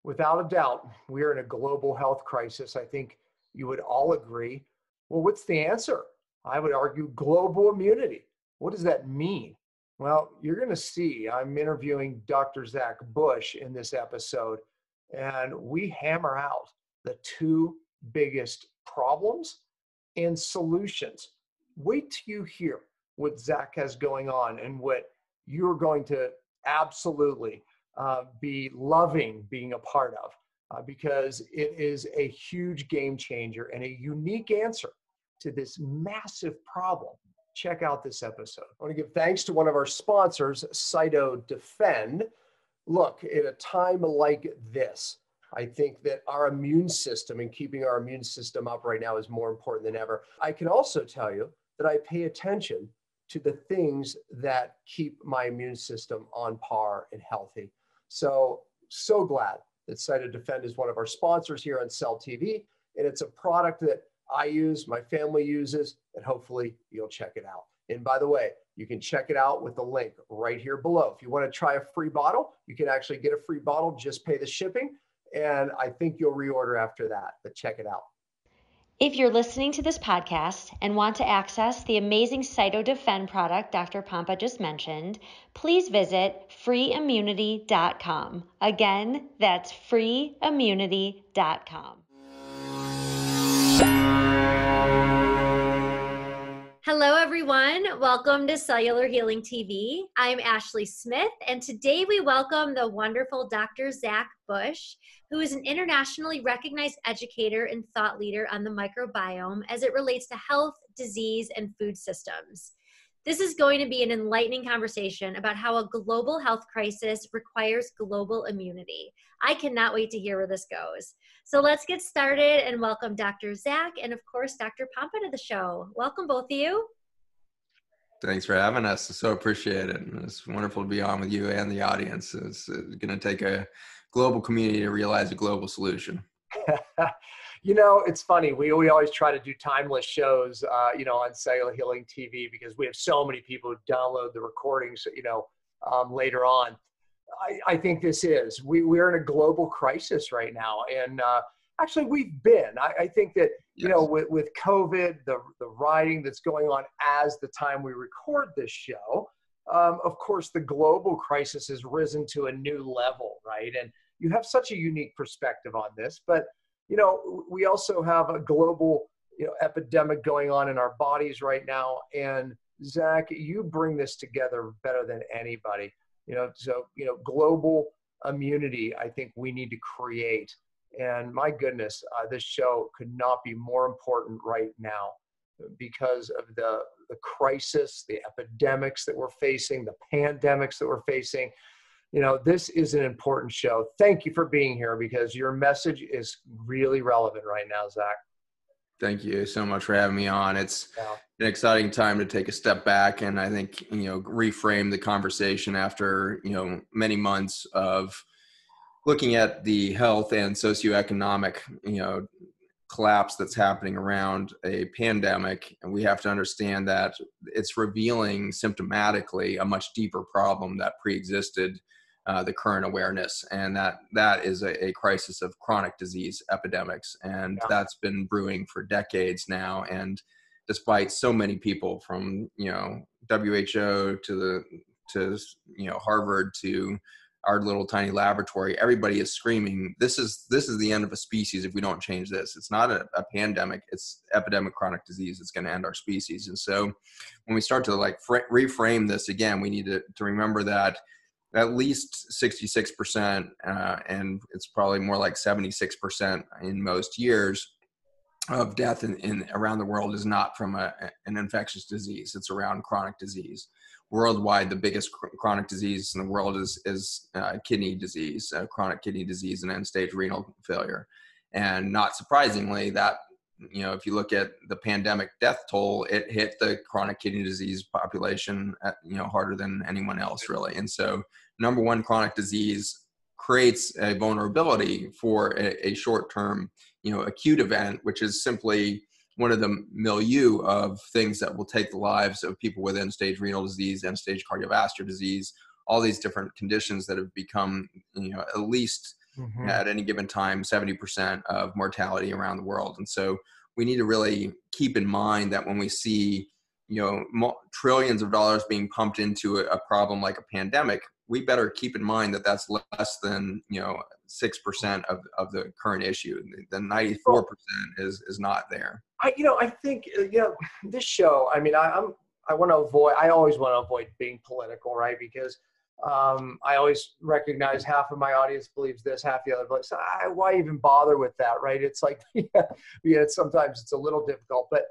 Without a doubt, we are in a global health crisis. I think you would all agree. Well, what's the answer? I would argue global immunity. What does that mean? Well, you're going to see. I'm interviewing Dr. Zach Bush in this episode, and we hammer out the two biggest problems and solutions. Wait till you hear what Zach has going on and what you're going to absolutely be loving being a part of, because it is a huge game changer and a unique answer to this massive problem. Check out this episode. I want to give thanks to one of our sponsors, CytoDefend. Look, at a time like this, I think that our immune system and keeping our immune system up right now is more important than ever. I can also tell you that I pay attention to the things that keep my immune system on par and healthy. So glad that CytoDefend is one of our sponsors here on Cell TV, and it's a product that I use, my family uses, and hopefully you'll check it out. And by the way, you can check it out with the link right here below. If you want to try a free bottle, you can actually get a free bottle, just pay the shipping, and I think you'll reorder after that, but check it out. If you're listening to this podcast and want to access the amazing CytoDefend product Dr. Pompa just mentioned, please visit freeimmunity.com. Again, that's freeimmunity.com. Hello, everyone. Welcome to Cellular Healing TV. I'm Ashley Smith, and today we welcome the wonderful Dr. Zach Bush, who is an internationally recognized educator and thought leader on the microbiome as it relates to health, disease, and food systems. This is going to be an enlightening conversation about how a global health crisis requires global immunity. I cannot wait to hear where this goes. So let's get started and welcome Dr. Zach and, of course, Dr. Pompa to the show. Welcome, both of you. Thanks for having us. I so appreciate it. It's wonderful to be on with you and the audience. It's going to take a global community to realize a global solution. You know, it's funny. We always try to do timeless shows, on Cellular Healing TV, because we have so many people who download the recordings, later on. I think we're in a global crisis right now. And actually we've been, I think that, Yes. with COVID, the rioting that's going on as the time we record this show, of course, the global crisis has risen to a new level, right? And you have such a unique perspective on this, but we also have a global, epidemic going on in our bodies right now. And Zach, you bring this together better than anybody. Global immunity, I think we need to create. And my goodness, this show could not be more important right now because of the crisis, the epidemics that we're facing, the pandemics that we're facing. This is an important show. Thank you for being here, because your message is really relevant right now, Zach. Thank you so much for having me on. It's an exciting time to take a step back and I think, reframe the conversation after, many months of looking at the health and socioeconomic, collapse that's happening around a pandemic. And we have to understand that it's revealing symptomatically a much deeper problem that preexisted the current awareness. And that is a crisis of chronic disease epidemics. And that's been brewing for decades now. And despite so many people from, WHO to Harvard to our little tiny laboratory, everybody is screaming, this is the end of a species if we don't change this. It's not a pandemic, it's epidemic chronic disease. It's going to end our species. And so when we start to reframe this again, we need to remember that at least 66%, and it's probably more like 76% in most years, of death in around the world is not from an infectious disease. It's around chronic disease. Worldwide, the biggest chronic disease in the world is kidney disease, chronic kidney disease, and end-stage renal failure. And not surprisingly, that if you look at the pandemic death toll, it hit the chronic kidney disease population harder than anyone else, really. And so, number one, chronic disease creates a vulnerability for a short-term, acute event, which is simply one of the milieu of things that will take the lives of people with end-stage renal disease, end-stage cardiovascular disease, all these different conditions that have become, at least at any given time, 70% of mortality around the world. And so we need to really keep in mind that when we see, trillions of dollars being pumped into a problem like a pandemic, we better keep in mind that that's less than, 6% of the current issue. The 94% is not there. I think, this show, I always want to avoid being political, right? Because I always recognize half of my audience believes this, half the other believes, why even bother with that, right? It's like, sometimes it's a little difficult, but,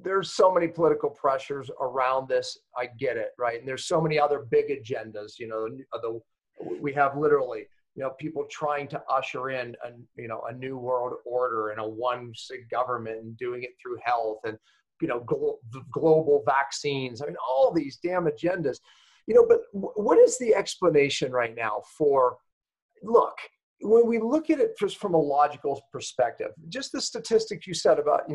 there's so many political pressures around this. I get it, right? And there's so many other big agendas, we have literally, people trying to usher in a new world order and a one government and doing it through health and, global vaccines. I mean, all these damn agendas, but what is the explanation right now for, look, when we look at it just from a logical perspective, just the statistics you said about,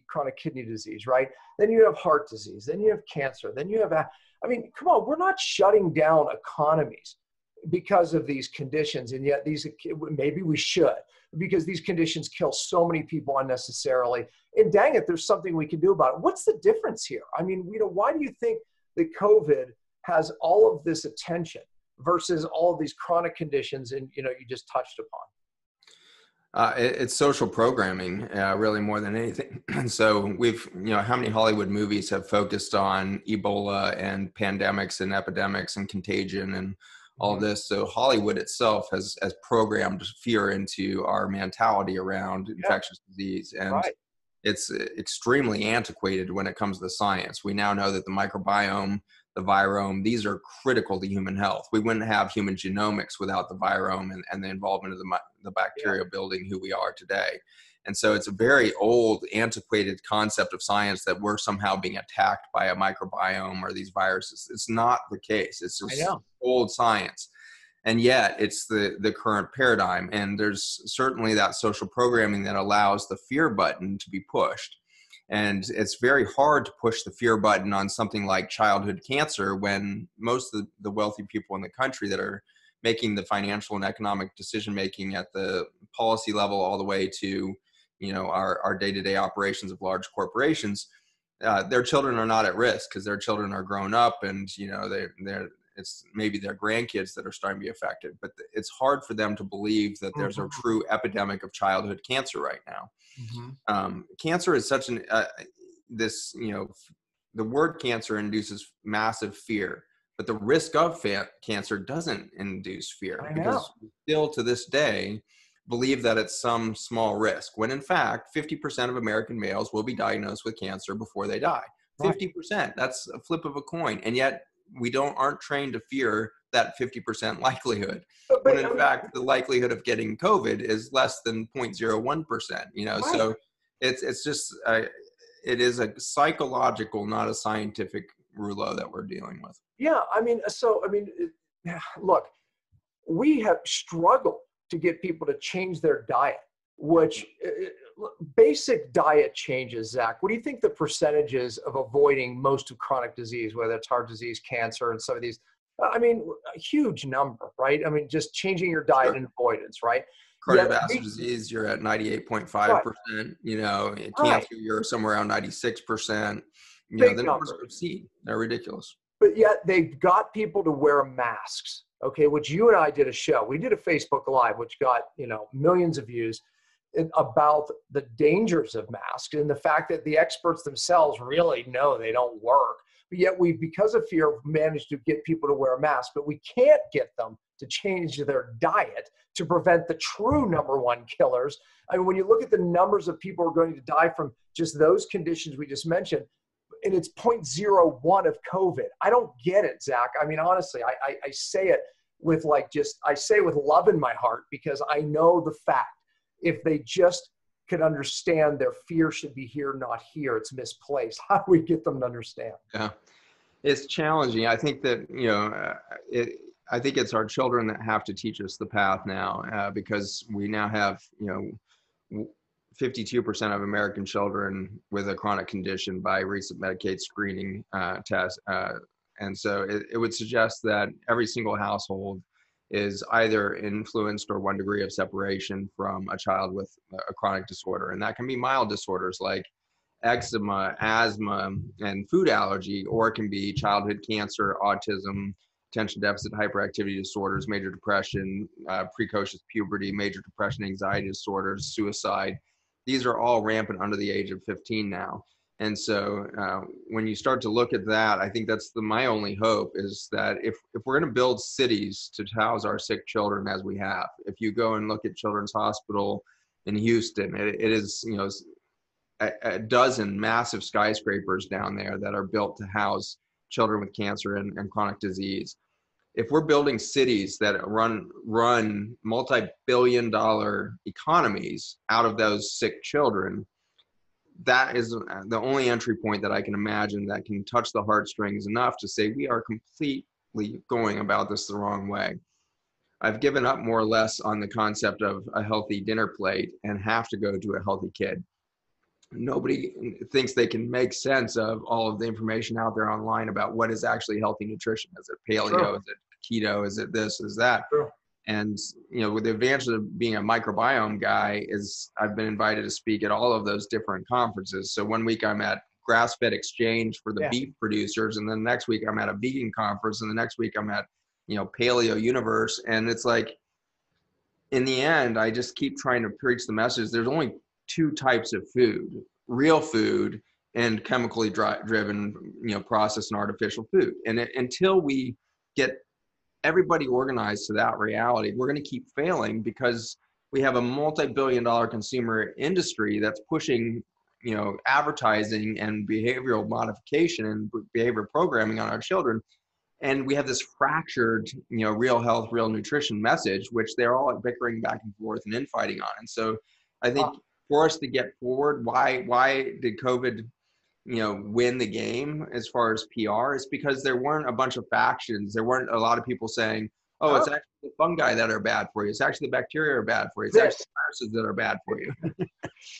chronic kidney disease, right? Then you have heart disease, then you have cancer, then you have, come on, we're not shutting down economies because of these conditions. And yet maybe we should, because these conditions kill so many people unnecessarily. And dang it, there's something we can do about it. What's the difference here? I mean, why do you think that COVID has all of this attention versus all of these chronic conditions and, you just touched upon? It's social programming, really more than anything. And so we've, how many Hollywood movies have focused on Ebola and pandemics and epidemics and contagion and all this? So Hollywood itself has programmed fear into our mentality around infectious disease. And it's extremely antiquated when it comes to science. We now know that the microbiome, the virome, these are critical to human health. We wouldn't have human genomics without the virome and the involvement of the bacteria building who we are today. And so it's a very old, antiquated concept of science that we're somehow being attacked by a microbiome or these viruses. It's not the case. It's just old science. And yet it's the current paradigm. And there's certainly that social programming that allows the fear button to be pushed. And it's very hard to push the fear button on something like childhood cancer when most of the wealthy people in the country that are making the financial and economic decision-making at the policy level all the way to, our day-to-day operations of large corporations, their children are not at risk because their children are grown up and, it's maybe their grandkids that are starting to be affected. But it's hard for them to believe that there's a true epidemic of childhood cancer right now. Cancer is such the word cancer induces massive fear, but the risk of cancer doesn't induce fear because we still to this day believe that it's some small risk, when in fact 50% of American males will be diagnosed with cancer before they die. 50%, that's a flip of a coin. And yet we aren't trained to fear that 50% likelihood, when in fact the likelihood of getting COVID is less than 0.01%, so it's just it is a psychological, not a scientific rouleau that we're dealing with. Look, we have struggled to get people to change their diet, which basic diet changes. Zach, what do you think the percentages of avoiding most of chronic disease, whether it's heart disease, cancer, and some of these, a huge number, right? Just changing your diet and avoidance, right? Cardiovascular disease, you're at 98.5%, cancer, you're somewhere around 96%. The numbers are obscene. They're ridiculous. But yet they've got people to wear masks, okay, which you and I did a show. We did a Facebook Live, which got, millions of views, about the dangers of masks and the fact that the experts themselves really know they don't work. But yet we, because of fear, managed to get people to wear masks, but we can't get them to change their diet to prevent the true number one killers. When you look at the numbers of people who are going to die from just those conditions we just mentioned, and it's 0.01 of COVID. I don't get it, Zach. Honestly, I say it with I say it with love in my heart, because I know the fact. If they just could understand their fear should be here, not here, it's misplaced. How do we get them to understand? Yeah, it's challenging. I think that, I think it's our children that have to teach us the path now, because we now have, 52% of American children with a chronic condition by recent Medicaid screening test. And so it would suggest that every single household is either influenced or 1 degree of separation from a child with a chronic disorder. And that can be mild disorders like eczema, asthma, and food allergy, or it can be childhood cancer, autism, attention deficit hyperactivity disorders, major depression, precocious puberty, major depression, anxiety disorders, suicide. These are all rampant under the age of 15 now. And so when you start to look at that, I think that's my only hope is that if we're going to build cities to house our sick children as we have, if you go and look at Children's Hospital in Houston, it is, you know, a dozen massive skyscrapers down there that are built to house children with cancer and chronic disease. If we're building cities that run multi-billion-dollar economies out of those sick children, that is the only entry point that I can imagine that can touch the heartstrings enough to say we are completely going about this the wrong way. I've given up more or less on the concept of a healthy dinner plate and have to go to a healthy kid. Nobody thinks they can make sense of all of the information out there online about what is actually healthy nutrition. Is it paleo? Sure. Is it keto? Is it this? Is that? Sure. And, you know, with the advantage of being a microbiome guy is I've been invited to speak at all of those different conferences. So 1 week I'm at Grass-Fed Exchange for the beef producers, and then the next week I'm at a vegan conference, and the next week I'm at, you know, Paleo Universe. And it's like, in the end, I just keep trying to preach the message. There's only 2 types of food: real food and chemically driven, you know, processed and artificial food. And until we get everybody organized to that reality, we're going to keep failing because we have a multi-billion-dollar consumer industry that's pushing, you know, advertising and behavioral modification and behavior programming on our children. And we have this fractured, you know, real health, real nutrition message, which they're all bickering back and forth and infighting on. And so I think for us to get forward, why did COVID, you know, win the game as far as PR? Is because there weren't a bunch of factions. There weren't a lot of people saying, oh, it's actually the fungi that are bad for you. It's actually the bacteria are bad for you. It's actually the viruses that are bad for you.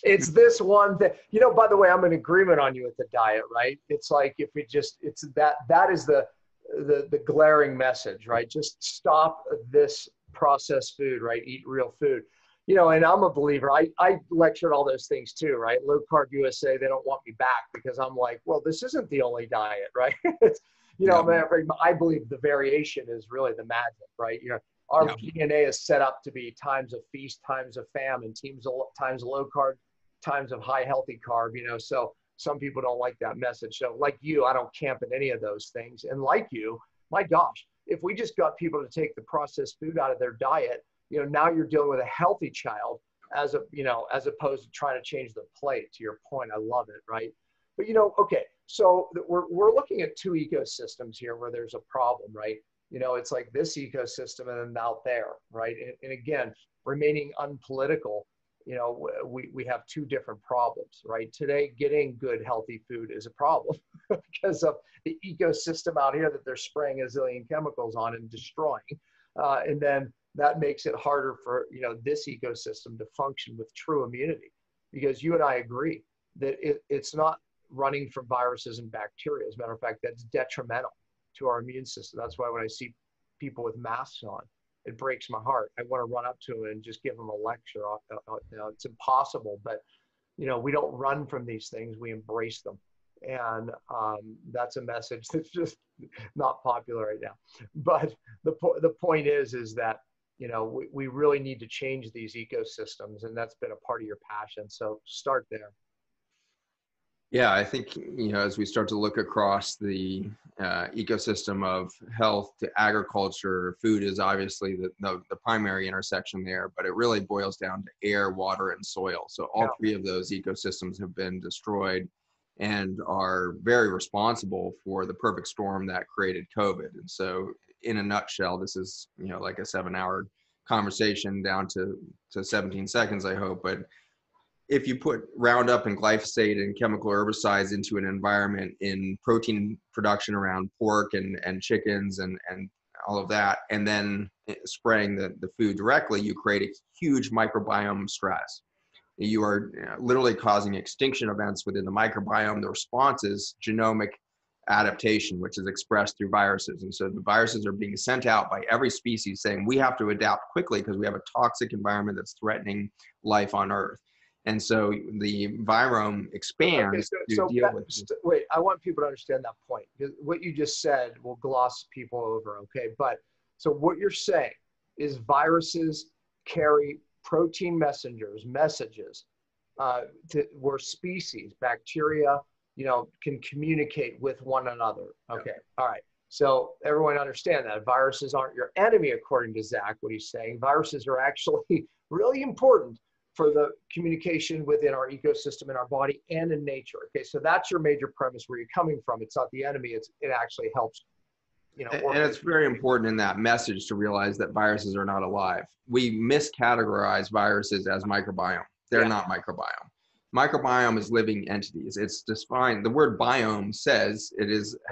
It's this one thing. You know, by the way, I'm in agreement on you with the diet, right? It's like if it just, it's that is the glaring message, right? Just stop this processed food, right? Eat real food. You know, and I'm a believer. I lectured all those things too, right? Low Carb USA, they don't want me back because I'm like, well, this isn't the only diet, right? You know, I believe the variation is really the magic, right? You know, our DNA is set up to be times of feast, times of famine, times of low carb, times of high healthy carb, you know, so some people don't like that message. So like you, I don't camp in any of those things. And like you, my gosh, if we just got people to take the processed food out of their diet, you know, now you're dealing with a healthy child as opposed to trying to change the plate. To your point, I love it, right? But, you know, okay, so we're looking at 2 ecosystems here where there's a problem, right? You know, it's like this ecosystem and then out there, right? And again, remaining unpolitical, you know, we have 2 different problems, right? Today, getting good, healthy food is a problem because of the ecosystem out here that they're spraying a zillion chemicals on and destroying. And then that makes it harder for, you know, this ecosystem to function with true immunity, because you and I agree that it's not running from viruses and bacteria. As a matter of fact, that's detrimental to our immune system. That's why when I see people with masks on, it breaks my heart. I want to run up to them and just give them a lecture. You know, it's impossible, but, you know, we don't run from these things. We embrace them. And that's a message that's just not popular right now. But the point is that, you know, we really need to change these ecosystems, and that's been a part of your passion. So start there. Yeah, I think, you know, as we start to look across the ecosystem of health to agriculture, food is obviously the primary intersection there, but it really boils down to air, water, and soil. So all 3 of those ecosystems have been destroyed and are very responsible for the perfect storm that created COVID. And so in a nutshell, this is, you know, like a 7-hour conversation down to 17 seconds, I hope. But if you put Roundup and Glyphosate and chemical herbicides into an environment in protein production around pork and chickens and all of that, and then spraying the food directly, you create a huge microbiome stress. You are literally causing extinction events within the microbiome. The response is genomic adaptation, which is expressed through viruses. And so the viruses are being sent out by every species saying we have to adapt quickly because we have a toxic environment that's threatening life on Earth. And so the virome expands to deal with. Wait, I want people to understand that point, because what you just said will gloss people over, okay? But so what you're saying is viruses carry protein messages where species, bacteria, can communicate with one another. Okay, all right. So everyone understand that viruses aren't your enemy, according to Zach, what he's saying. Viruses are actually really important for the communication within our ecosystem, in our body, and in nature. Okay, so that's your major premise where you're coming from. It's not the enemy, it actually helps. And it's very important in that message to realize that viruses are not alive. We miscategorize viruses as microbiome. They're not microbiome. Microbiome is living entities. It's defined. The word biome says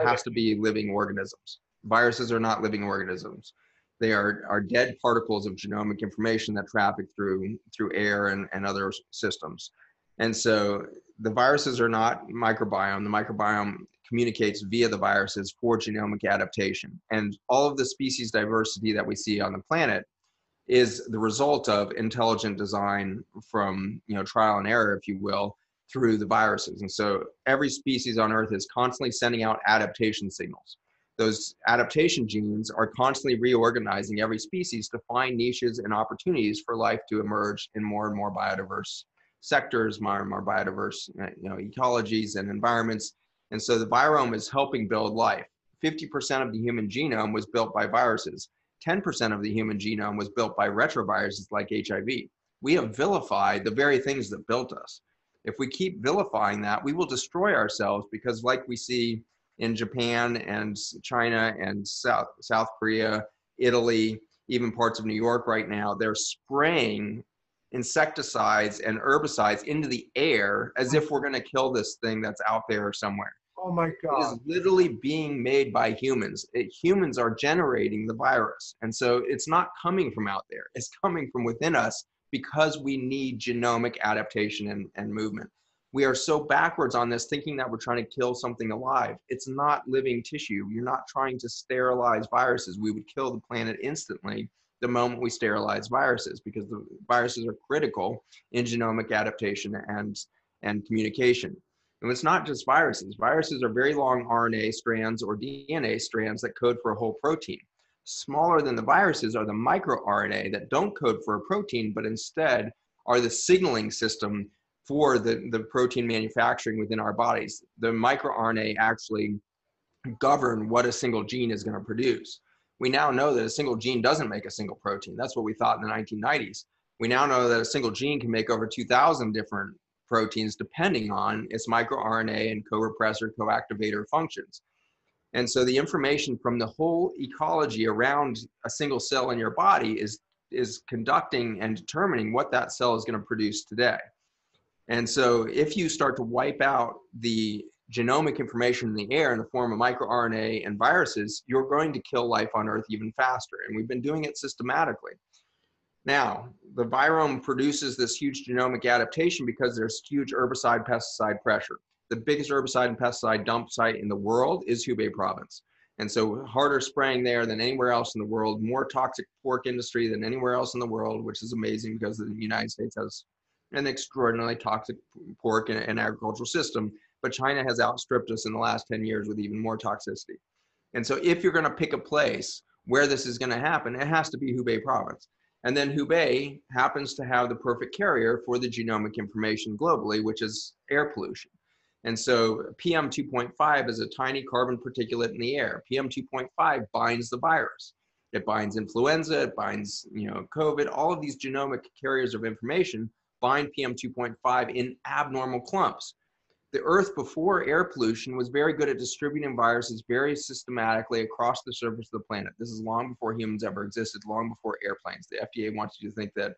has to be living organisms. Viruses are not living organisms. They are dead particles of genomic information that traffic through air and other systems. And so the viruses are not microbiome. The microbiome communicates via the viruses for genomic adaptation. And all of the species diversity that we see on the planet is the result of intelligent design from trial and error, if you will, through the viruses. And so every species on Earth is constantly sending out adaptation signals. Those adaptation genes are constantly reorganizing every species to find niches and opportunities for life to emerge in more and more biodiverse sectors, more and more biodiverse ecologies and environments. And so the virome is helping build life. 50% of the human genome was built by viruses. 10% of the human genome was built by retroviruses like HIV. We have vilified the very things that built us. If we keep vilifying that, we will destroy ourselves, because like we see in Japan and China and South Korea, Italy, even parts of New York right now, they're spraying insecticides and herbicides into the air as if we're going to kill this thing that's out there somewhere. Oh my God. It is literally being made by humans. Humans are generating the virus. And so it's not coming from out there. It's coming from within us, because we need genomic adaptation and movement. We are so backwards on this, thinking that we're trying to kill something alive. It's not living tissue. You're not trying to sterilize viruses. We would kill the planet instantly the moment we sterilize viruses, because the viruses are critical in genomic adaptation and communication. And it's not just viruses. Viruses are very long RNA strands or DNA strands that code for a whole protein. Smaller than the viruses are the microRNA that don't code for a protein, but instead are the signaling system for the protein manufacturing within our bodies. The microRNA actually govern what a single gene is going to produce. We now know that a single gene doesn't make a single protein. That's what we thought in the 1990s. We now know that a single gene can make over 2,000 different proteins depending on its microRNA and co-repressor, co-activator functions. And so the information from the whole ecology around a single cell in your body is conducting and determining what that cell is going to produce today. And so if you start to wipe out the genomic information in the air in the form of microRNA and viruses, you're going to kill life on Earth even faster. And we've been doing it systematically. Now, the virome produces this huge genomic adaptation because there's huge herbicide pesticide pressure. The biggest herbicide and pesticide dump site in the world is Hubei province. And so harder spraying there than anywhere else in the world, more toxic pork industry than anywhere else in the world, which is amazing because the United States has an extraordinarily toxic pork and agricultural system, but China has outstripped us in the last 10 years with even more toxicity. And so if you're going to pick a place where this is going to happen, it has to be Hubei province. And then Hubei happens to have the perfect carrier for the genomic information globally, which is air pollution. And so PM 2.5 is a tiny carbon particulate in the air. PM 2.5 binds the virus. It binds influenza, it binds COVID. All of these genomic carriers of information bind PM 2.5 in abnormal clumps. The Earth before air pollution was very good at distributing viruses very systematically across the surface of the planet. This is long before humans ever existed, long before airplanes. The FDA wants you to think that,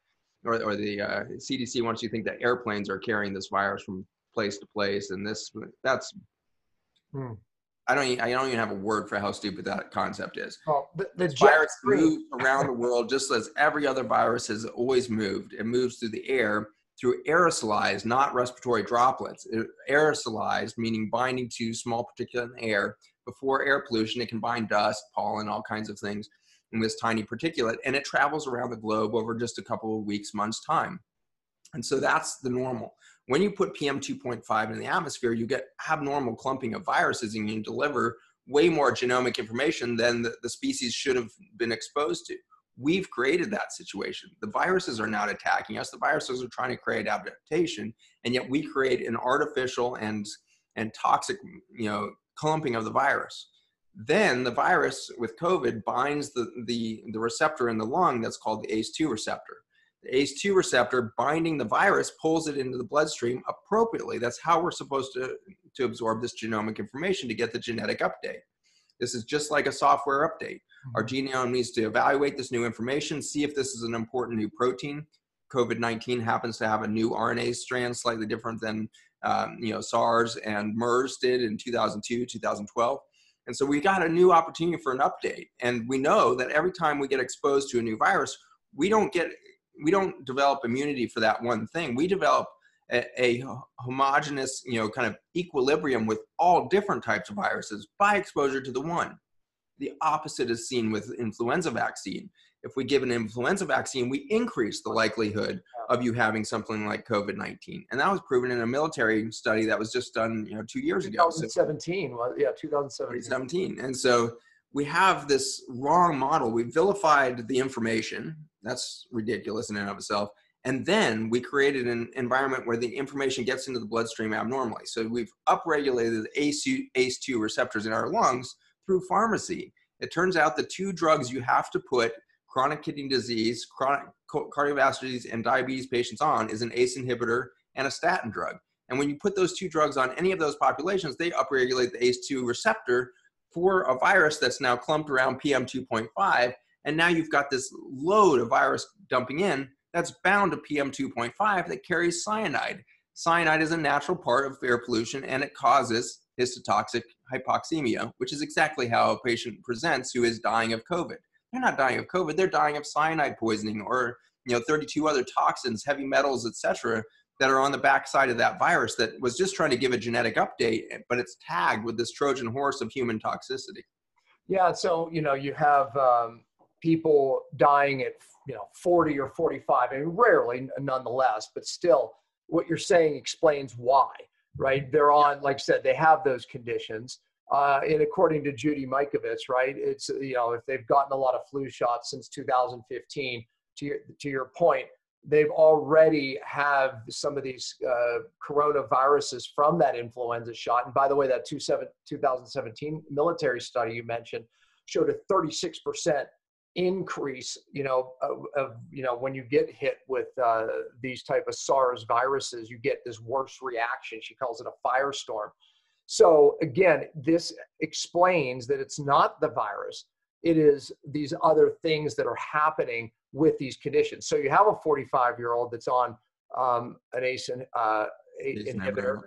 or the CDC wants you to think that airplanes are carrying this virus from place to place, and that's I don't even have a word for how stupid that concept is. Well, the virus moves around the world just as every other virus has always moved. It moves through the air through aerosolized, not respiratory droplets. Aerosolized, meaning binding to small particulate in the air. Before air pollution, it can bind dust, pollen, all kinds of things in this tiny particulate, and it travels around the globe over just a couple of weeks, months' time. And so that's the normal. When you put PM 2.5 in the atmosphere, you get abnormal clumping of viruses, and you deliver way more genomic information than the species should have been exposed to. We've created that situation. The viruses are not attacking us. The viruses are trying to create adaptation, and yet we create an artificial and toxic, clumping of the virus. Then the virus with COVID binds the receptor in the lung that's called the ACE2 receptor. The ACE2 receptor binding the virus pulls it into the bloodstream appropriately. That's how we're supposed to absorb this genomic information to get the genetic update. This is just like a software update. Our genome needs to evaluate this new information, see if this is an important new protein. COVID-19 happens to have a new RNA strand, slightly different than SARS and MERS did in 2002, 2012. And so we got a new opportunity for an update. And we know that every time we get exposed to a new virus, we don't develop immunity for that one thing. We develop a homogeneous, kind of equilibrium with all different types of viruses by exposure to the one. The opposite is seen with influenza vaccine. If we give an influenza vaccine, we increase the likelihood of you having something like COVID-19. And that was proven in a military study that was just done, 2 years ago. 2017. 2017. And so we have this wrong model. We vilified the information. That's ridiculous in and of itself. And then we created an environment where the information gets into the bloodstream abnormally. So we've upregulated the ACE2 receptors in our lungs through pharmacy. It turns out the two drugs you have to put chronic kidney disease, chronic cardiovascular disease, and diabetes patients on is an ACE inhibitor and a statin drug. And when you put those two drugs on any of those populations, they upregulate the ACE2 receptor for a virus that's now clumped around PM 2.5. And now you've got this load of virus dumping in that's bound to PM 2.5 that carries cyanide. Cyanide is a natural part of air pollution, and it causes histotoxic hypoxemia, which is exactly how a patient presents who is dying of COVID. They're not dying of COVID, they're dying of cyanide poisoning or 32 other toxins, heavy metals, etc., that are on the backside of that virus that was just trying to give a genetic update, but it's tagged with this Trojan horse of human toxicity. Yeah, so you have people dying at 40 or 45, and rarely nonetheless, but still what you're saying explains why, right? They're on, like I said, they have those conditions. And according to Judy Mikovits, right, it's, if they've gotten a lot of flu shots since 2015, to your point, they've already have some of these coronaviruses from that influenza shot. And by the way, that 2017 military study you mentioned showed a 36% increase, when you get hit with these type of SARS viruses, you get this worse reaction. She calls it a firestorm. So again, this explains that it's not the virus. It is these other things that are happening with these conditions. So you have a 45-year-old that's on an ACE inhibitor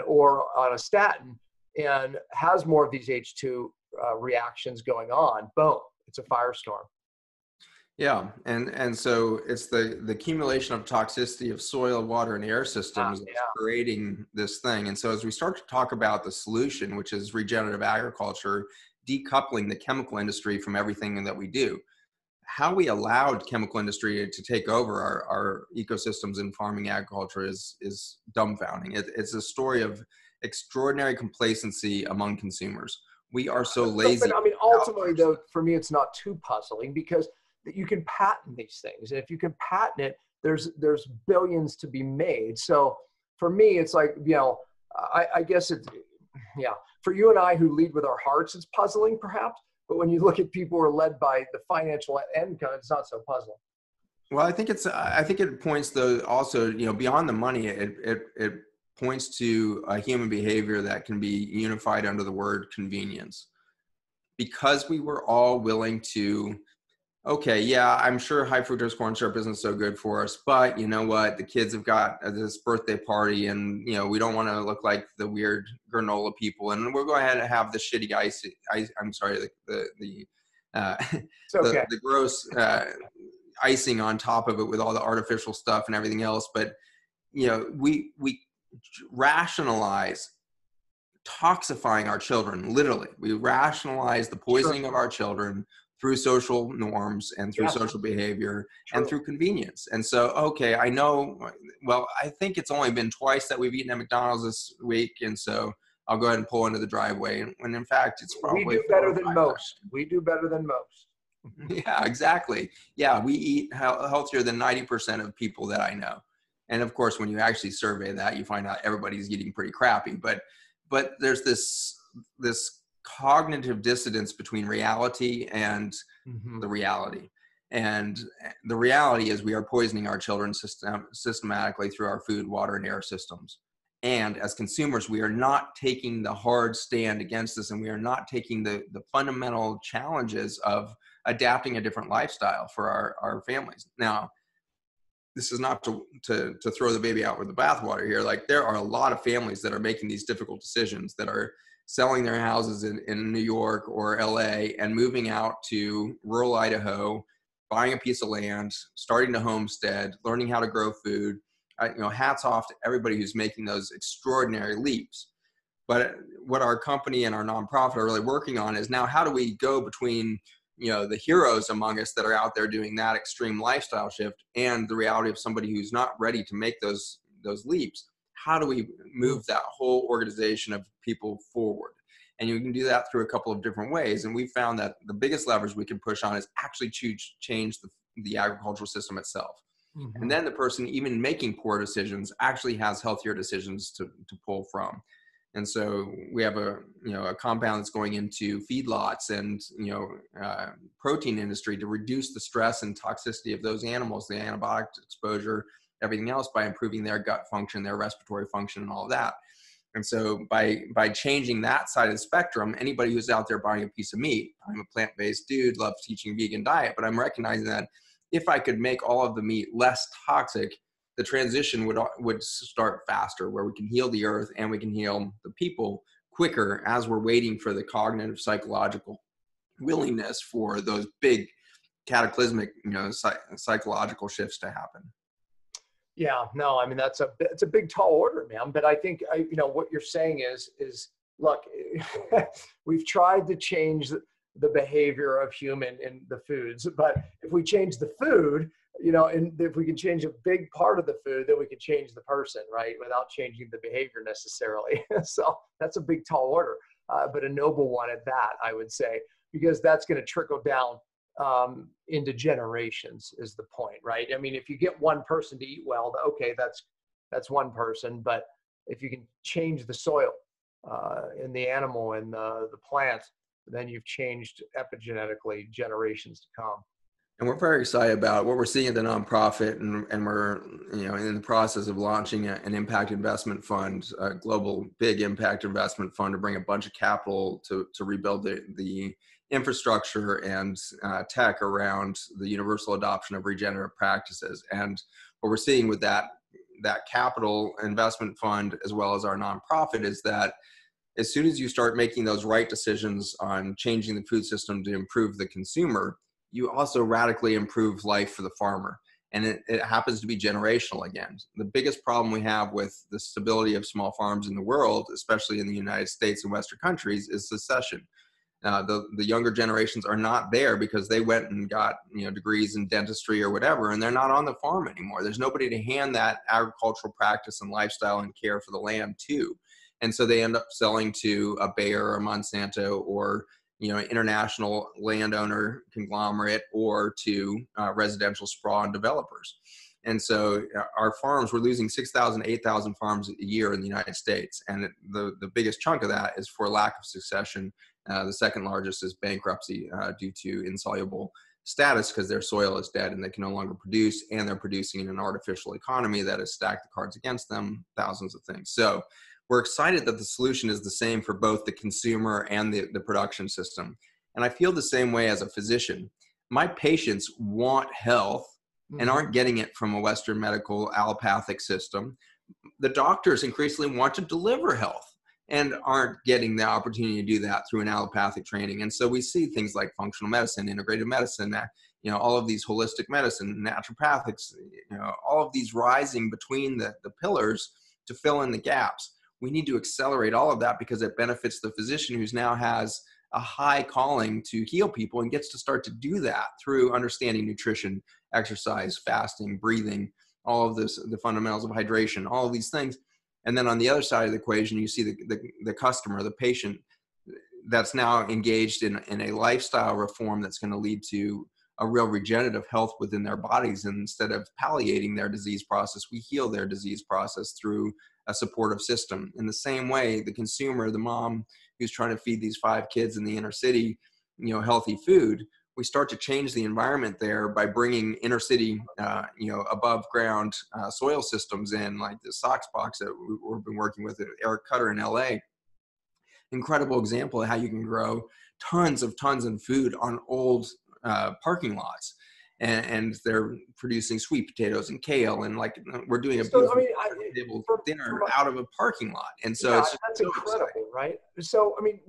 or on a statin and has more of these H2 reactions going on. Boom, it's a firestorm. Yeah, and so it's the accumulation of toxicity of soil, water, and air systems that's creating this thing. And so as we start to talk about the solution, which is regenerative agriculture, decoupling the chemical industry from everything that we do, how we allowed chemical industry to take over our ecosystems in farming agriculture is dumbfounding. It's a story of extraordinary complacency among consumers. We are so lazy. But I mean, ultimately, though, for me, it's not too puzzling because you can patent these things. And if you can patent it, there's billions to be made. So for me, it's like, I guess it's, for you and I who lead with our hearts, it's puzzling perhaps. But when you look at people who are led by the financial end, it's not so puzzling. Well, I think it points though also, beyond the money, it points to a human behavior that can be unified under the word convenience. Because we were all willing to, okay, yeah, I'm sure high fructose corn syrup isn't so good for us, but you know what? The kids have got this birthday party and, we don't want to look like the weird granola people. And we'll go ahead and have the shitty the gross icing on top of it with all the artificial stuff and everything else. But, you know, we rationalize toxifying our children. Literally, we rationalize the poisoning of our children through social norms and through social behavior and through convenience. And so, okay, I know, well, I think it's only been twice that we've eaten at McDonald's this week, and so I'll go ahead and pull into the driveway. And when in fact, it's probably we do better than most. We do better than most. Yeah, exactly. Yeah, we eat healthier than 90% of people that I know. And of course, when you actually survey that, you find out everybody's eating pretty crappy. But there's this cognitive dissonance between reality and the reality. And the reality is we are poisoning our children systematically through our food, water, and air systems. And as consumers, we are not taking the hard stand against this, and we are not taking the fundamental challenges of adapting a different lifestyle for our families. Now, this is not to throw the baby out with the bathwater here. Like, there are a lot of families that are making these difficult decisions, that are selling their houses in New York or LA and moving out to rural Idaho, buying a piece of land, starting to homestead, learning how to grow food. Hats off to everybody who's making those extraordinary leaps. But what our company and our nonprofit are really working on is now, how do we go between, the heroes among us that are out there doing that extreme lifestyle shift and the reality of somebody who's not ready to make those leaps? How do we move that whole organization of people forward? And you can do that through a couple of different ways. And we found that the biggest leverage we can push on is actually change the agricultural system itself. Mm-hmm. And then the person even making poor decisions actually has healthier decisions to pull from. And so we have a compound that's going into feedlots and, protein industry to reduce the stress and toxicity of those animals, the antibiotic exposure, everything else, by improving their gut function, their respiratory function, and all of that. And so by changing that side of the spectrum, anybody who's out there buying a piece of meat, I'm a plant-based dude, love teaching vegan diet, but I'm recognizing that if I could make all of the meat less toxic, the transition would start faster, where we can heal the earth and we can heal the people quicker as we're waiting for the cognitive, psychological willingness for those big cataclysmic, psychological shifts to happen. Yeah, no, I mean, it's a big, tall order, man. But I think, what you're saying is look, we've tried to change the behavior of human in the foods, but if we change the food, and if we can change a big part of the food, then we can change the person, right? Without changing the behavior necessarily. So that's a big, tall order, but a noble one at that, I would say, because that's going to trickle down into generations is the point, right? I mean, if you get one person to eat well, okay, that's one person, but if you can change the soil in the animal and the plant, then you've changed epigenetically generations to come. And we're very excited about what we're seeing at the nonprofit, and we're in the process of launching an impact investment fund, a global big impact investment fund, to bring a bunch of capital to rebuild the infrastructure and tech around the universal adoption of regenerative practices. And what we're seeing with that capital investment fund, as well as our nonprofit, is that as soon as you start making those right decisions on changing the food system to improve the consumer, you also radically improve life for the farmer. And it happens to be generational again. The biggest problem we have with the stability of small farms in the world, especially in the United States and Western countries, is succession. The younger generations are not there because they went and got degrees in dentistry or whatever, and they're not on the farm anymore. There's nobody to hand that agricultural practice and lifestyle and care for the land to. And so they end up selling to a Bayer or a Monsanto or international landowner conglomerate, or to residential sprawl and developers. And so our farms, we're losing 6,000, 8,000 farms a year in the United States. And the biggest chunk of that is for lack of succession. The second largest is bankruptcy due to insoluble status, because their soil is dead and they can no longer produce, and they're producing in an artificial economy that has stacked the cards against them, thousands of things. So we're excited that the solution is the same for both the consumer and the production system. And I feel the same way as a physician. My patients want health and aren't getting it from a Western medical allopathic system. The doctors increasingly want to deliver health and aren't getting the opportunity to do that through an allopathic training. And so we see things like functional medicine, integrative medicine, all of these holistic medicine, naturopathics, all of these rising between the pillars to fill in the gaps. We need to accelerate all of that because it benefits the physician who's now has a high calling to heal people and gets to start to do that through understanding nutrition, exercise, fasting, breathing, all of this, the fundamentals of hydration, all of these things. And then on the other side of the equation, you see the customer, the patient that's now engaged in a lifestyle reform that's going to lead to a real regenerative health within their bodies. And instead of palliating their disease process, we heal their disease process through a supportive system. In the same way, the consumer, the mom who's trying to feed these 5 kids in the inner city, healthy food, we start to change the environment there by bringing inner city, above ground soil systems in, like the Sox box that we've been working with Eric Cutter in LA. Incredible example of how you can grow tons of food on old parking lots. And they're producing sweet potatoes and kale, and like we're doing a beautiful dinner out of a parking lot. And so it's that's so incredible, exciting. Right? So, I mean,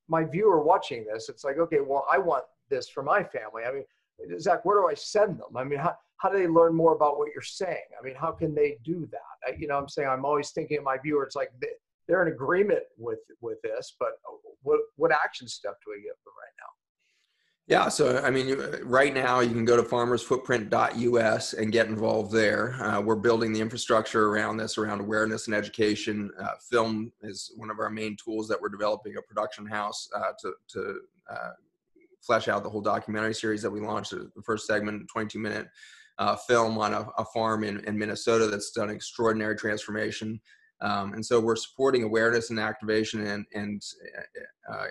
my viewer watching this, it's like, okay, well, I want this for my family. I mean, Zach, where do I send them? I mean, how do they learn more about what you're saying? I mean, how can they do that? I'm saying, I'm always thinking of my viewer, it's like they're in agreement with this, but what action step do we give them right now? Yeah, so I mean, right now you can go to farmersfootprint.us and get involved there. We're building the infrastructure around this, around awareness and education. Film is one of our main tools that we're developing, a production house to flesh out the whole documentary series that we launched. The first segment, 22-minute film on a farm in Minnesota that's done extraordinary transformation. And so we're supporting awareness and activation and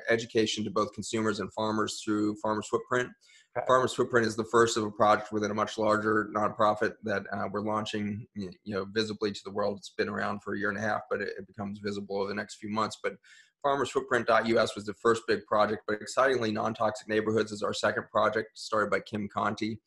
education to both consumers and farmers through Farmers Footprint. Okay. Farmers Footprint is the first of a project within a much larger nonprofit that we're launching, visibly to the world. It's been around for a year and a half, but it becomes visible over the next few months. But farmersfootprint.us was the first big project, but excitingly, Nontoxic Neighborhoods is our second project, started by Kim Conti,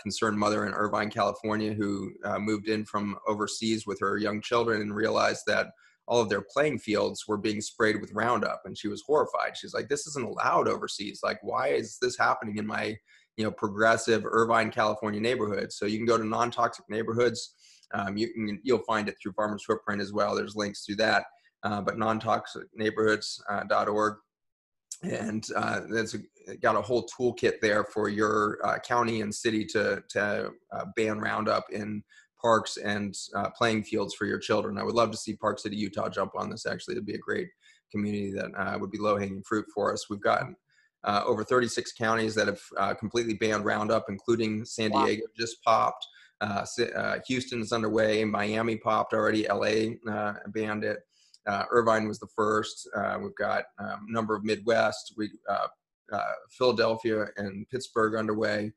concerned mother in Irvine, California, who moved in from overseas with her young children and realized that all of their playing fields were being sprayed with Roundup. And she was horrified. She's like, this isn't allowed overseas. Like, why is this happening in my, progressive Irvine, California neighborhood? So you can go to Nontoxic Neighborhoods. You'll find it through Farmers Footprint as well. There's links to that, but nontoxicneighborhoods.org. And that's got a whole toolkit there for your county and city to ban Roundup in parks and playing fields for your children. I would love to see Park City, Utah jump on this. Actually, it'd be a great community that would be low-hanging fruit for us. We've got over 36 counties that have completely banned Roundup, including San Diego just popped. Houston's underway. Miami popped already. LA banned it. Irvine was the first. We've got a number of Midwest. Philadelphia and Pittsburgh underway.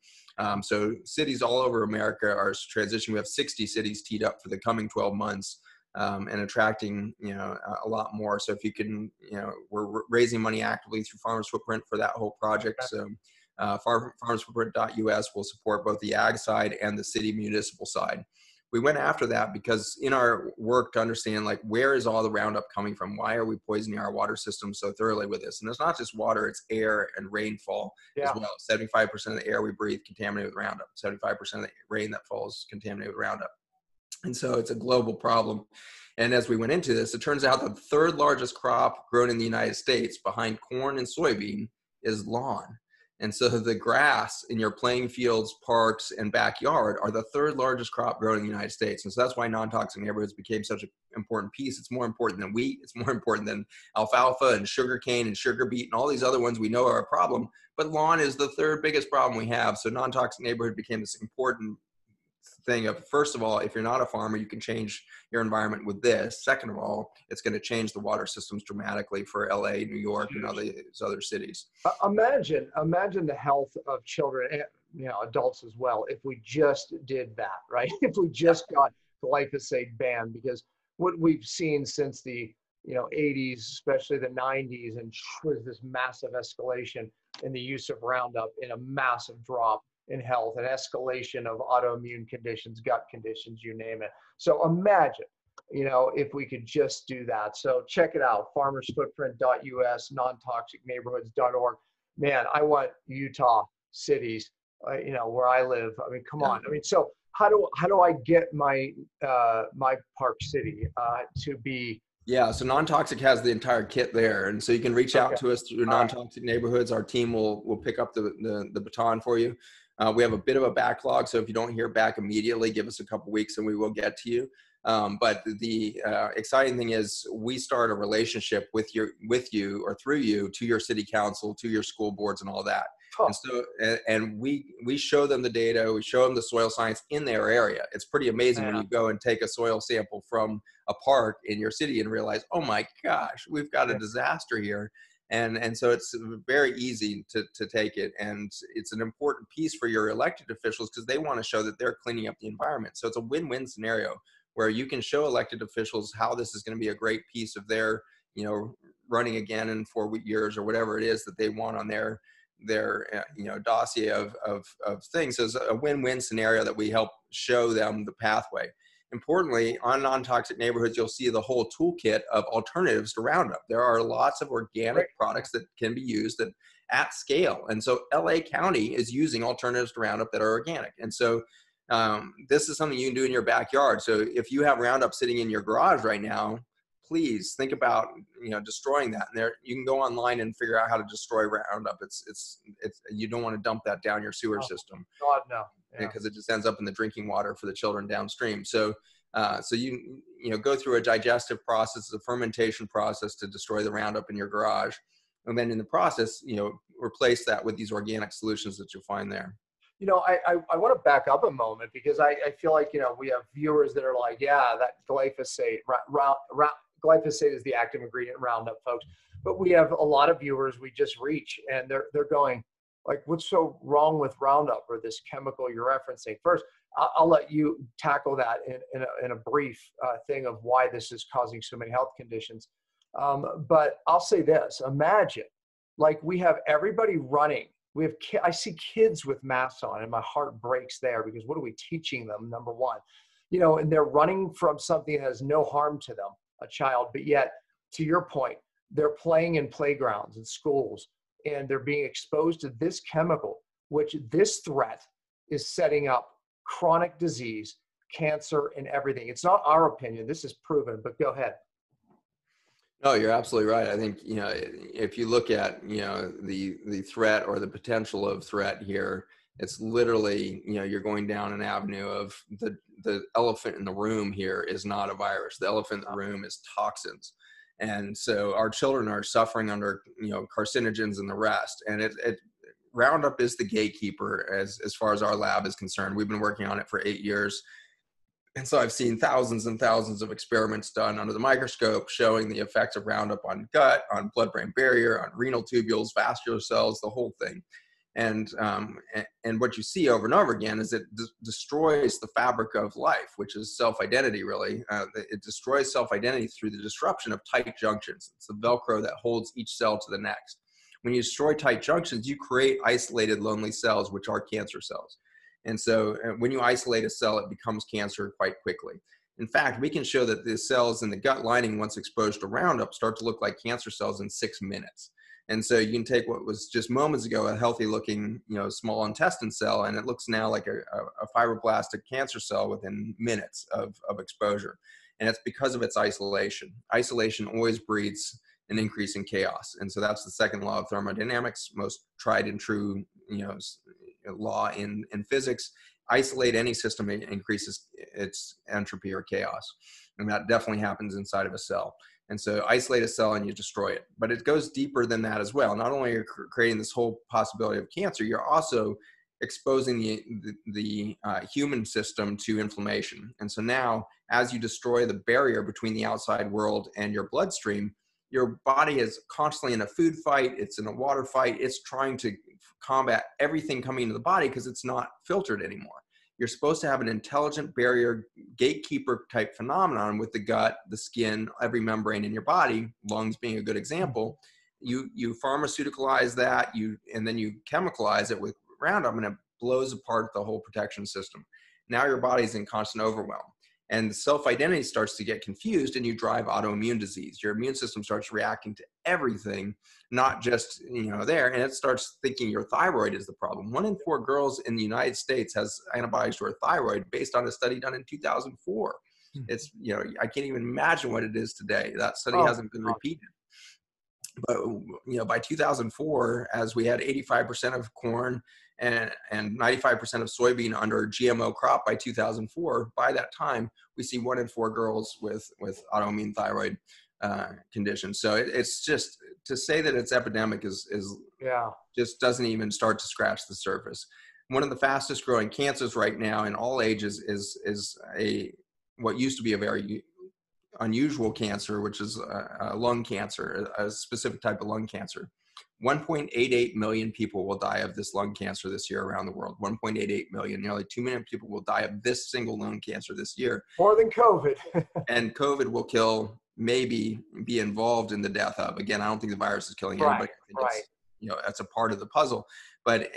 So cities all over America are transitioning. We have 60 cities teed up for the coming 12 months and attracting, a lot more. So if you can, we're raising money actively through Farmers Footprint for that whole project. So farmersfootprint.us will support both the ag side and the city municipal side. We went after that because in our work to understand, like, where is all the Roundup coming from? Why are we poisoning our water system so thoroughly with this? And it's not just water, it's air and rainfall as well. 75% of the air we breathe contaminated with Roundup. 75% of the rain that falls contaminated with Roundup. And so it's a global problem. And as we went into this, it turns out that the third largest crop grown in the United States behind corn and soybean is lawn. And so the grass in your playing fields, parks, and backyard are the third largest crop grown in the United States. And so that's why Nontoxic Neighborhoods became such an important piece. It's more important than wheat. It's more important than alfalfa and sugarcane and sugar beet and all these other ones we know are a problem. But lawn is the third biggest problem we have. So Nontoxic Neighborhood became this important thing of, first of all, if you're not a farmer, you can change your environment with this. Second of all, it's going to change the water systems dramatically for LA, New York, and other cities. Imagine the health of children and adults as well if we just did that, right? If we just got glyphosate banned, because what we've seen since the 80s, especially the 90s, and was this massive escalation in the use of Roundup, in a massive drop in health, an escalation of autoimmune conditions, gut conditions, you name it. So imagine, if we could just do that. So check it out, farmersfootprint.us, nontoxicneighborhoods.org. Man, I want Utah cities where I live. I mean, come Yeah. on. I mean, so how do I get my my Park City to be? Yeah, so Non-Toxic has the entire kit there, and so you can reach out to us through Non-Toxic Neighborhoods. Our team will pick up the baton for you. We have a bit of a backlog, so if you don't hear back immediately, give us a couple weeks and we will get to you. But the exciting thing is we start a relationship with you or through you to your city council, to your school boards and all that. And so, and we show them the data, we show them the soil science in their area. It's pretty amazing when you go and take a soil sample from a park in your city and realize, oh my gosh, we've got a disaster here. And so it's very easy to take it. And it's an important piece for your elected officials because they want to show that they're cleaning up the environment. So it's a win-win scenario where you can show elected officials how this is going to be a great piece of their, running again in 4 years or whatever it is that they want on their dossier of things. So it's a win-win scenario that we help show them the pathway. Importantly, on Non-Toxic Neighborhoods, you'll see the whole toolkit of alternatives to Roundup. There are lots of organic products that can be used at scale. And so LA County is using alternatives to Roundup that are organic. And so this is something you can do in your backyard. So if you have Roundup sitting in your garage right now, please think about destroying that. And there, you can go online and figure out how to destroy Roundup. It's you don't want to dump that down your sewer system. God, no. Because it just ends up in the drinking water for the children downstream. So you go through a digestive process, a fermentation process to destroy the Roundup in your garage, and then in the process, replace that with these organic solutions that you'll find there. I want to back up a moment because I feel like we have viewers that are like, yeah, that glyphosate, glyphosate is the active ingredient in Roundup, folks. But we have a lot of viewers we just reach, and they're going, like, what's so wrong with Roundup or this chemical you're referencing? First, I'll let you tackle that in a brief thing of why this is causing so many health conditions. But I'll say this, imagine, like, we have everybody running. I see kids with masks on and my heart breaks there because what are we teaching them, number one? And they're running from something that has no harm to them, a child, but yet, to your point, they're playing in playgrounds and schools, and they're being exposed to this chemical, which this threat is setting up chronic disease, cancer, and everything. It's not our opinion. This is proven, but go ahead. No, you're absolutely right. I think, if you look at, the threat or the potential of threat here, it's literally, you're going down an avenue of the elephant in the room here is not a virus. The elephant in the room is toxins. And so our children are suffering under, carcinogens and the rest. And Roundup is the gatekeeper as far as our lab is concerned. We've been working on it for 8 years. And so I've seen thousands and thousands of experiments done under the microscope showing the effects of Roundup on gut, on blood-brain barrier, on renal tubules, vascular cells, the whole thing. And what you see over and over again is it destroys the fabric of life, which is self-identity, really. It destroys self-identity through the disruption of tight junctions. It's the Velcro that holds each cell to the next. When you destroy tight junctions, you create isolated, lonely cells, which are cancer cells. And so when you isolate a cell, it becomes cancer quite quickly. In fact, we can show that the cells in the gut lining, once exposed to Roundup, start to look like cancer cells in 6 minutes. And so you can take what was just moments ago a healthy looking, small intestine cell, and it looks now like a fibroblastic cancer cell within minutes of exposure. And it's because of its isolation. Isolation always breeds an increase in chaos. And so that's the second law of thermodynamics, most tried and true, law in physics. Isolate any system, it increases its entropy or chaos. And that definitely happens inside of a cell. And so isolate a cell and you destroy it. But it goes deeper than that as well. Not only are you creating this whole possibility of cancer, you're also exposing the human system to inflammation. And so now, as you destroy the barrier between the outside world and your bloodstream, your body is constantly in a food fight. It's in a water fight. It's trying to combat everything coming into the body because it's not filtered anymore. You're supposed to have an intelligent barrier gatekeeper type phenomenon with the gut, the skin, every membrane in your body, lungs being a good example. You pharmaceuticalize that, and then you chemicalize it with Roundup, and it blows apart the whole protection system. Now your body's in constant overwhelm. And the self-identity starts to get confused, and you drive autoimmune disease. Your immune system starts reacting to everything, not just, there. And it starts thinking your thyroid is the problem. 1 in 4 girls in the United States has antibodies to her thyroid based on a study done in 2004. It's, I can't even imagine what it is today. That study hasn't been repeated. But, by 2004, as we had 85% of corn and 95% of soybean under GMO crop by 2004, by that time, we see 1 in 4 girls with autoimmune thyroid conditions. So it's just, to say that it's epidemic is just doesn't even start to scratch the surface. One of the fastest growing cancers right now in all ages is what used to be a very unusual cancer, which is a lung cancer, a specific type of lung cancer. 1.88 million people will die of this lung cancer this year around the world. 1.88 million, nearly 2 million people will die of this single lung cancer this year. More than COVID. And COVID will maybe be involved in the death of. Again, I don't think the virus is killing anybody. That's a part of the puzzle. But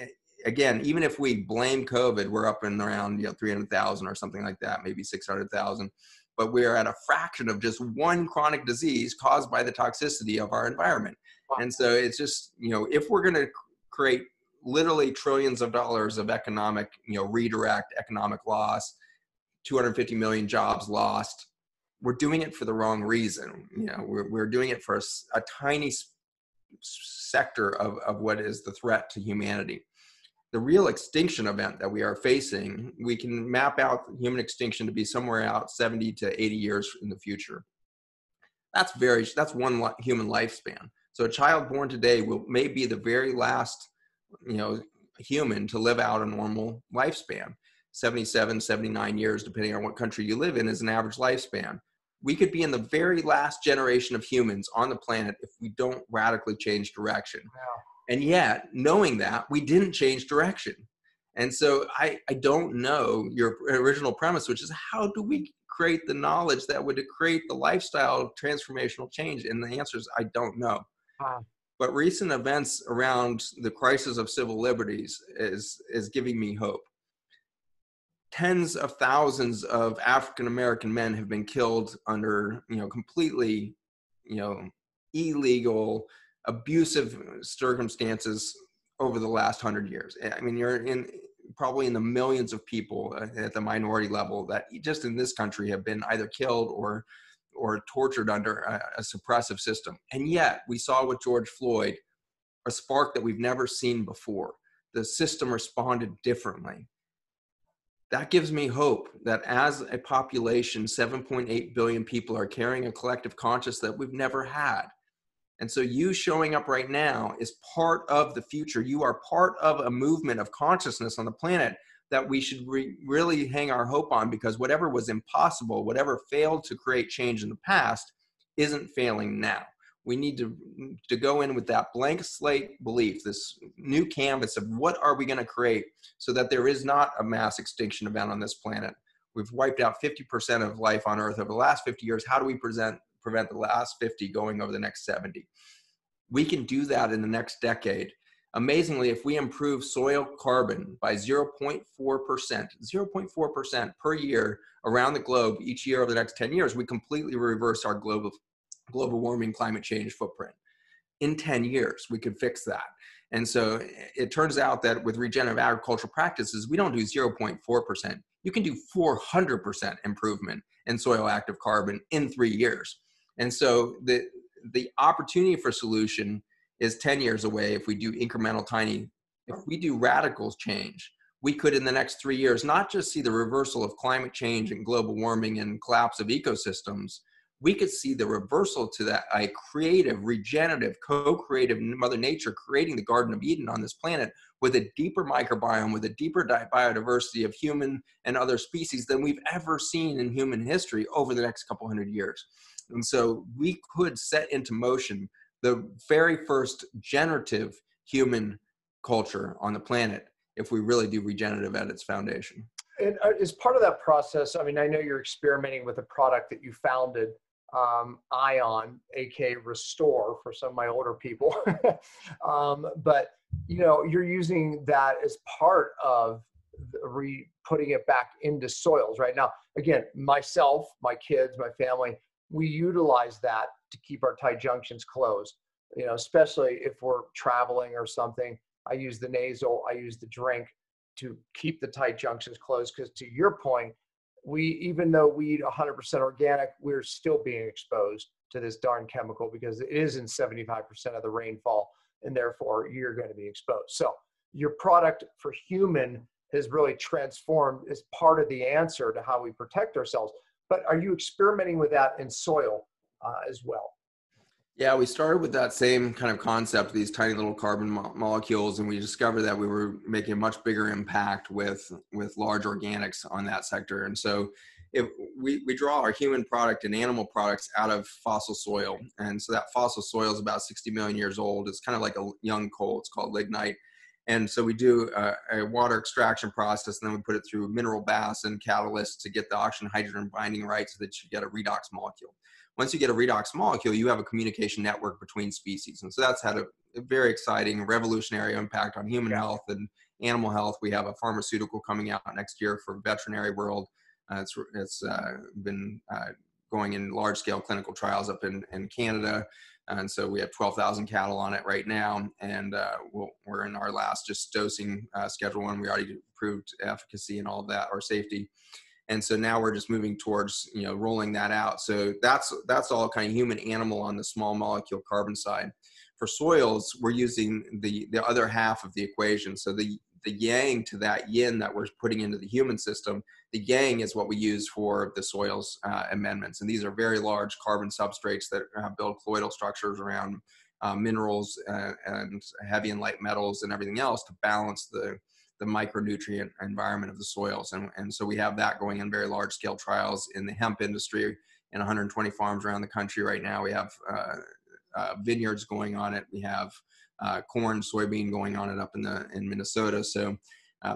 again, even if we blame COVID, we're up and around 300,000 or something like that, maybe 600,000. But we're at a fraction of just one chronic disease caused by the toxicity of our environment. Wow. And so it's just, if we're going to create literally trillions of dollars of economic, redirect economic loss, 250 million jobs lost, we're doing it for the wrong reason. We're doing it for a tiny sector of what is the threat to humanity. The real extinction event that we are facing, we can map out human extinction to be somewhere out 70 to 80 years in the future. That's one human lifespan. So a child born today may be the very last, human to live out a normal lifespan. 77, 79 years, depending on what country you live in, is an average lifespan. We could be in the very last generation of humans on the planet if we don't radically change direction. Wow. And yet, knowing that, we didn't change direction. And so I don't know your original premise, which is how do we create the knowledge that would create the lifestyle transformational change? And the answer is, I don't know. Wow. But recent events around the crisis of civil liberties is giving me hope. Tens of thousands of African-American men have been killed under, completely, illegal, abusive circumstances over the last 100 years. I mean, you're probably in the millions of people at the minority level that just in this country have been either killed or tortured under a suppressive system. And yet we saw with George Floyd a spark that we've never seen before. The system responded differently. That gives me hope that as a population, 7.8 billion people are carrying a collective consciousness that we've never had. And so you showing up right now is part of the future. You are part of a movement of consciousness on the planet that we should really hang our hope on, because whatever was impossible, whatever failed to create change in the past isn't failing now. We need to go in with that blank slate belief, this new canvas of what are we going to create so that there is not a mass extinction event on this planet. We've wiped out 50% of life on Earth over the last 50 years. How do we prevent the last 50 going over the next 70? We can do that in the next decade. Amazingly, if we improve soil carbon by 0.4% per year around the globe each year over the next 10 years, we completely reverse our global warming climate change footprint. In 10 years, we could fix that. And so it turns out that with regenerative agricultural practices, we don't do 0.4%. You can do 400% improvement in soil active carbon in 3 years. And so the opportunity for solution is 10 years away if we do incremental tiny. If we do radical change, we could in the next 3 years not just see the reversal of climate change and global warming and collapse of ecosystems, we could see the reversal to that, a creative, regenerative, co-creative Mother Nature creating the Garden of Eden on this planet with a deeper microbiome, with a deeper biodiversity of human and other species than we've ever seen in human history over the next couple hundred years. And so we could set into motion the very first generative human culture on the planet if we really do regenerative at its foundation. And as part of that process, I mean, I know you're experimenting with a product that you founded, Ion, aka Restore for some of my older people. But you're using that as part of putting it back into soils right now. Again, myself, my kids, my family, we utilize that to keep our tight junctions closed. especially if we're traveling or something. I use the nasal, I use the drink to keep the tight junctions closed. Because to your point, even though we eat 100% organic, we're still being exposed to this darn chemical because it is in 75% of the rainfall, and therefore you're going to be exposed. So your product for human has really transformed as part of the answer to how we protect ourselves. But are you experimenting with that in soil as well? Yeah, we started with that same kind of concept, these tiny little carbon molecules, and we discovered that we were making a much bigger impact with large organics on that sector. And so if we draw our human product and animal products out of fossil soil. And so that fossil soil is about 60 million years old. It's kind of like a young coal. It's called lignite. And so we do a water extraction process, and then we put it through mineral baths and catalysts to get the oxygen hydrogen binding right so that you get a redox molecule. Once you get a redox molecule, you have a communication network between species. And so that's had a very exciting, revolutionary impact on human health and animal health. We have a pharmaceutical coming out next year for veterinary world. It's been going in large-scale clinical trials up in Canada. And so we have 12,000 cattle on it right now. And we're in our last just dosing schedule, and we already proved efficacy and all of that, or safety. And so now we're just moving towards, rolling that out. So that's all kind of human animal on the small molecule carbon side. For soils, we're using the other half of the equation. So the yang to that yin that we're putting into the human system, the yang is what we use for the soils amendments. And these are very large carbon substrates that build colloidal structures around minerals and heavy and light metals and everything else to balance the micronutrient environment of the soils. And so we have that going in very large scale trials in the hemp industry in 120 farms around the country right now. We have vineyards going on it. We have corn, soybean going on it up in Minnesota. So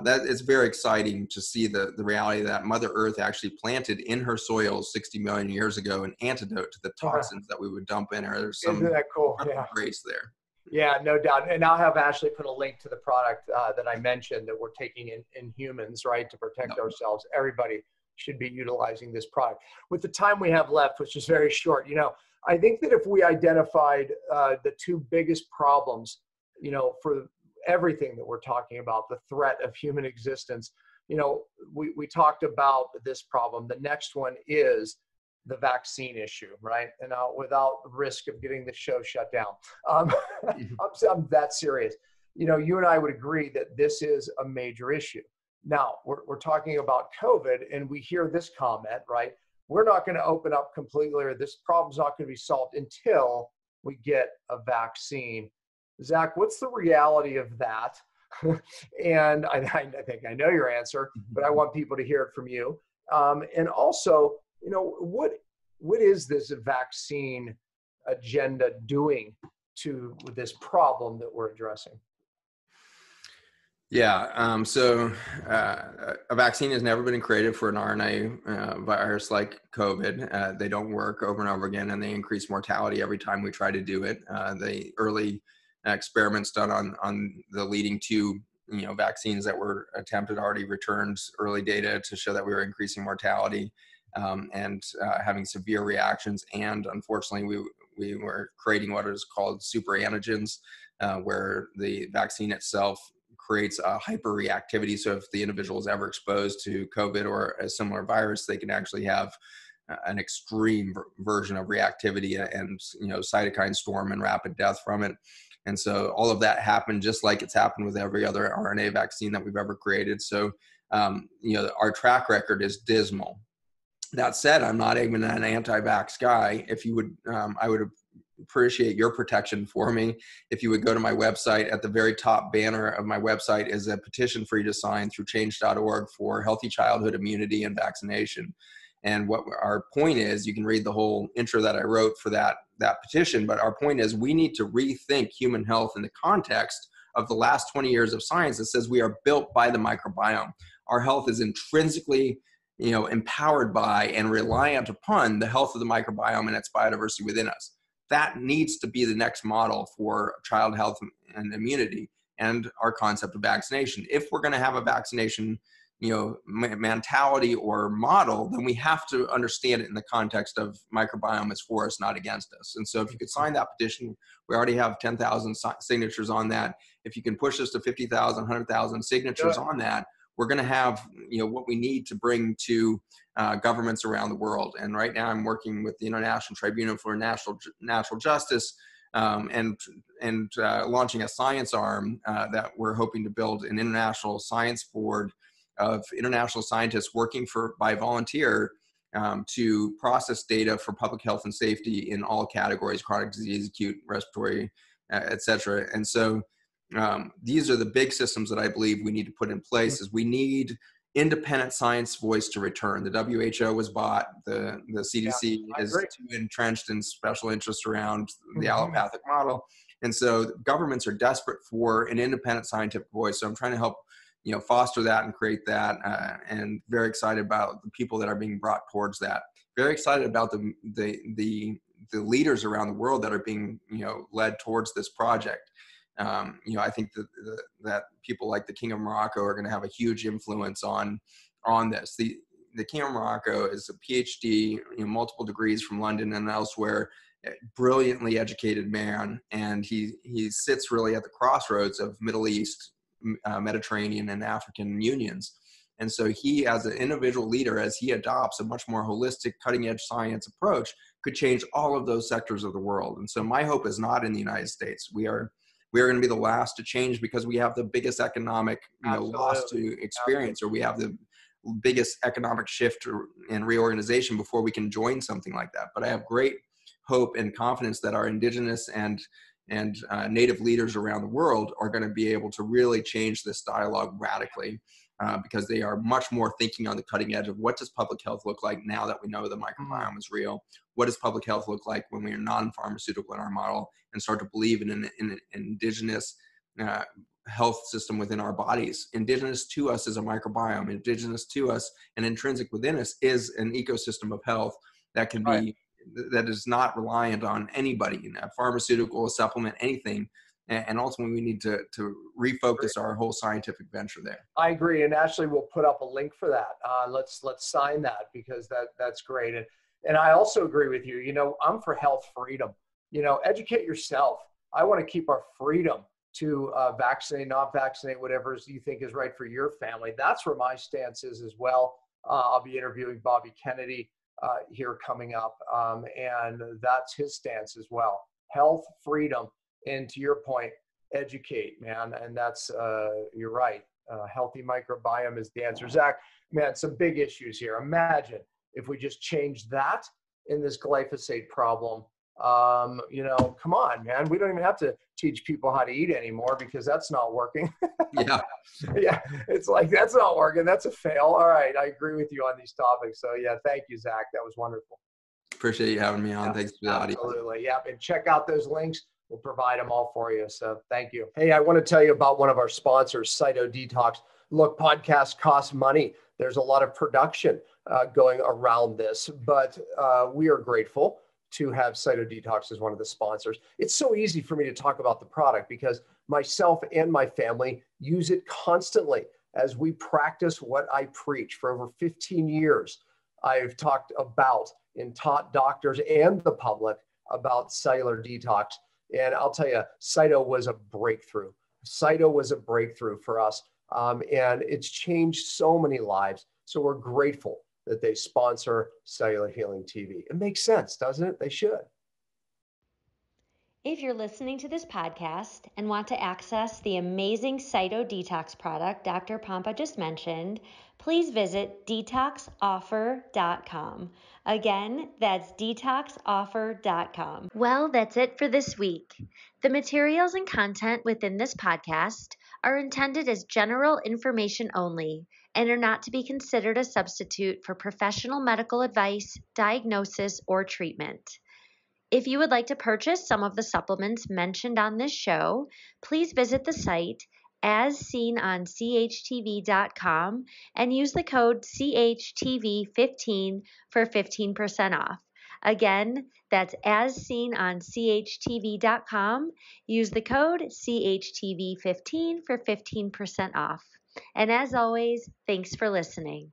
that it's very exciting to see the reality that Mother Earth actually planted in her soils 60 million years ago an antidote to the toxins that we would dump in her. There's some Isn't that cool? grace there. Yeah, no doubt. And I'll have Ashley put a link to the product that I mentioned that we're taking in humans, right, to protect ourselves. Everybody should be utilizing this product. With the time we have left, which is very short, I think that if we identified the two biggest problems, for everything that we're talking about, the threat of human existence, we talked about this problem. The next one is the vaccine issue, right? And without risk of getting the show shut down, I'm that serious. You and I would agree that this is a major issue. Now, we're talking about COVID, and we hear this comment, right? We're not going to open up completely, or this problem's not going to be solved until we get a vaccine. Zach, what's the reality of that? And I think I know your answer, but I want people to hear it from you. And also, what is this vaccine agenda doing to this problem that we're addressing? Yeah, so a vaccine has never been created for an RNA virus like COVID. They don't work over and over again, and they increase mortality every time we try to do it. The early experiments done on the leading two vaccines that were attempted already returned early data to show that we were increasing mortality and having severe reactions. And unfortunately, we were creating what is called super antigens, where the vaccine itself creates a hyperreactivity. So if the individual is ever exposed to COVID or a similar virus, they can actually have an extreme version of reactivity and cytokine storm and rapid death from it. And so all of that happened just like it's happened with every other RNA vaccine that we've ever created. So our track record is dismal. That said, I'm not even an anti-vax guy. If you would, I would appreciate your protection for me. If you would go to my website, at the very top banner of my website is a petition for you to sign through change.org for healthy childhood immunity and vaccination. And what our point is, you can read the whole intro that I wrote for that petition, but our point is we need to rethink human health in the context of the last 20 years of science that says we are built by the microbiome. Our health is intrinsically empowered by and reliant upon the health of the microbiome and its biodiversity within us. That needs to be the next model for child health and immunity and our concept of vaccination. If we're going to have a vaccination mentality or model, then we have to understand it in the context of microbiome is for us, not against us. And so if you could sign that petition, we already have 10,000 signatures on that. If you can push us to 50,000, 100,000 signatures on that, we're going to have what we need to bring to governments around the world. And right now I'm working with the International Tribunal for Natural Justice and launching a science arm that we're hoping to build an international science board of international scientists working by volunteer to process data for public health and safety in all categories: chronic disease, acute, respiratory, et cetera. And so these are the big systems that I believe we need to put in place. Is we need independent science voice to return. The WHO was bought. The CDC is too entrenched in special interests around the allopathic model. And so governments are desperate for an independent scientific voice. So I'm trying to help foster that and create that, and very excited about the people that are being brought towards that. Very excited about the leaders around the world that are being led towards this project. I think that people like the King of Morocco are going to have a huge influence on this. The King of Morocco is a PhD, multiple degrees from London and elsewhere, brilliantly educated man, and he sits really at the crossroads of Middle East, Mediterranean, and African unions. And so he, as an individual leader, as he adopts a much more holistic, cutting-edge science approach, could change all of those sectors of the world. And so my hope is not in the United States. We are going to be the last to change because we have the biggest economic loss to experience, or we have the biggest economic shift and reorganization before we can join something like that. But I have great hope and confidence that our indigenous and native leaders around the world are going to be able to really change this dialogue radically, because they are much more thinking on the cutting edge of what does public health look like now that we know the microbiome is real? What does public health look like when we are non-pharmaceutical in our model, and start to believe in an indigenous health system within our bodies? Indigenous to us is a microbiome. Indigenous to us and intrinsic within us is an ecosystem of health that can be that is not reliant on anybody, pharmaceutical, a supplement, anything. And ultimately, we need to refocus our whole scientific venture there. I agree, and Ashley will put up a link for that. Let's sign that, because that's great. And I also agree with you. I'm for health freedom. Educate yourself. I want to keep our freedom to vaccinate, not vaccinate, whatever you think is right for your family. That's where my stance is as well. I'll be interviewing Bobby Kennedy here coming up, and that's his stance as well. Health, freedom, and to your point, educate, man. And that's, you're right. Healthy microbiome is the answer. Zach, man, some big issues here. Imagine if we just change that in this glyphosate problem. Come on, man. We don't even have to teach people how to eat anymore, because that's not working. Yeah. It's like, that's not working. That's a fail. All right. I agree with you on these topics. So yeah, thank you, Zach. That was wonderful. Appreciate you having me on. Thanks for the audience. Absolutely. Yeah. And check out those links. We'll provide them all for you. So thank you. Hey, I want to tell you about one of our sponsors, CytoDetox. Look, podcasts cost money. There's a lot of production going around this, but we are grateful to have CytoDetox as one of the sponsors. It's so easy for me to talk about the product because myself and my family use it constantly as we practice what I preach. For over 15 years, I've talked about and taught doctors and the public about cellular detox. And I'll tell you, Cyto was a breakthrough. Cyto was a breakthrough for us. And it's changed so many lives. So we're grateful that they sponsor Cellular Healing TV. It makes sense, doesn't it? They should. If you're listening to this podcast and want to access the amazing Cyto Detox product Dr. Pompa just mentioned, please visit detoxoffer.com. Again, that's detoxoffer.com. Well, that's it for this week. The materials and content within this podcast are intended as general information only and are not to be considered a substitute for professional medical advice, diagnosis, or treatment. If you would like to purchase some of the supplements mentioned on this show, please visit the site as seen on CHTV.com and use the code CHTV15 for 15% off. Again, that's as seen on CHTV.com. Use the code CHTV15 for 15% off. And as always, thanks for listening.